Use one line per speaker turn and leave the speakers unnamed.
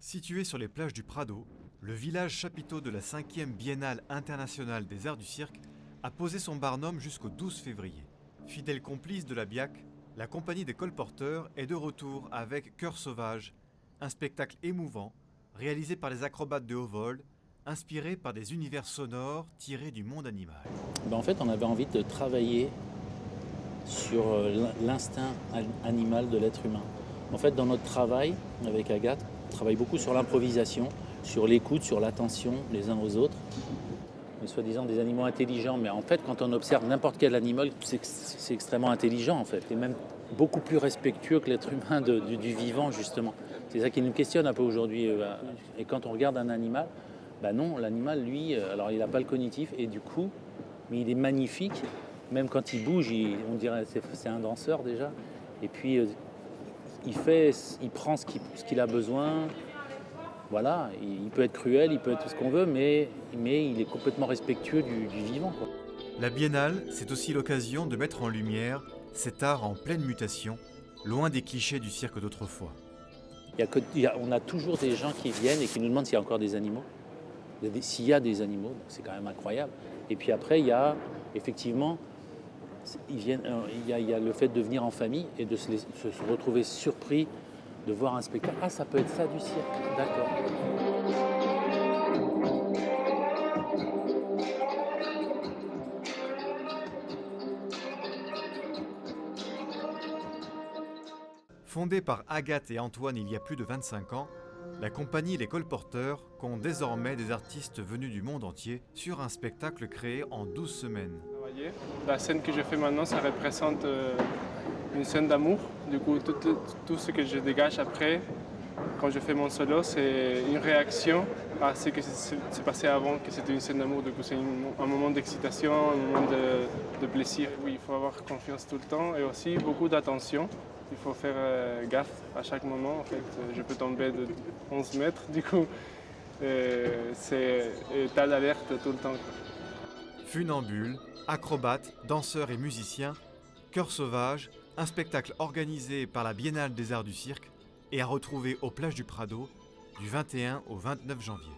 Situé sur les plages du Prado, le village chapiteau de la 5e Biennale internationale des arts du cirque a posé son barnum jusqu'au 12 février. Fidèle complice de la BIAC, la compagnie des colporteurs est de retour avec Cœur sauvage, un spectacle émouvant réalisé par les acrobates de haut vol, inspiré par des univers sonores tirés du monde animal.
En fait, on avait envie de travailler sur l'instinct animal de l'être humain. En fait, dans notre travail avec Agathe, on travaille beaucoup sur l'improvisation, sur l'écoute, sur l'attention les uns aux autres. Mais soi-disant des animaux intelligents, mais en fait, quand on observe n'importe quel animal, c'est extrêmement intelligent en fait, et même beaucoup plus respectueux que l'être humain du vivant justement. C'est ça qui nous questionne un peu aujourd'hui. Et quand on regarde un animal, non, l'animal, lui, alors il n'a pas le cognitif, et du coup, mais il est magnifique. Même quand il bouge, on dirait que c'est un danseur déjà. Et puis, il prend ce qu'il a besoin. Voilà, il peut être cruel, il peut être tout ce qu'on veut, mais il est complètement respectueux du vivant, quoi.
La Biennale, c'est aussi l'occasion de mettre en lumière cet art en pleine mutation, loin des clichés du cirque d'autrefois.
On a toujours des gens qui viennent et qui nous demandent s'il y a encore des animaux. S'il y a des animaux, c'est quand même incroyable. Et puis après, il y a effectivement, il y a le fait de venir en famille et de se retrouver surpris de voir un spectacle. Ah, ça peut être ça du cirque, d'accord.
Fondée par Agathe et Antoine il y a plus de 25 ans, la compagnie Les Colporteurs compte désormais des artistes venus du monde entier sur un spectacle créé en 12 semaines.
La scène que je fais maintenant, ça représente une scène d'amour. Du coup, tout ce que je dégage après, quand je fais mon solo, c'est une réaction à ce qui s'est passé avant, que c'était une scène d'amour. Du coup, c'est un moment d'excitation, un moment de plaisir. Oui, il faut avoir confiance tout le temps et aussi beaucoup d'attention. Il faut faire gaffe à chaque moment. En fait, je peux tomber de 11 mètres, du coup, c'est état d'alerte tout le temps.
Funambules, acrobates, danseurs et musiciens, Cœur sauvage, un spectacle organisé par la Biennale des arts du cirque et à retrouver aux plages du Prado du 21 au 29 janvier.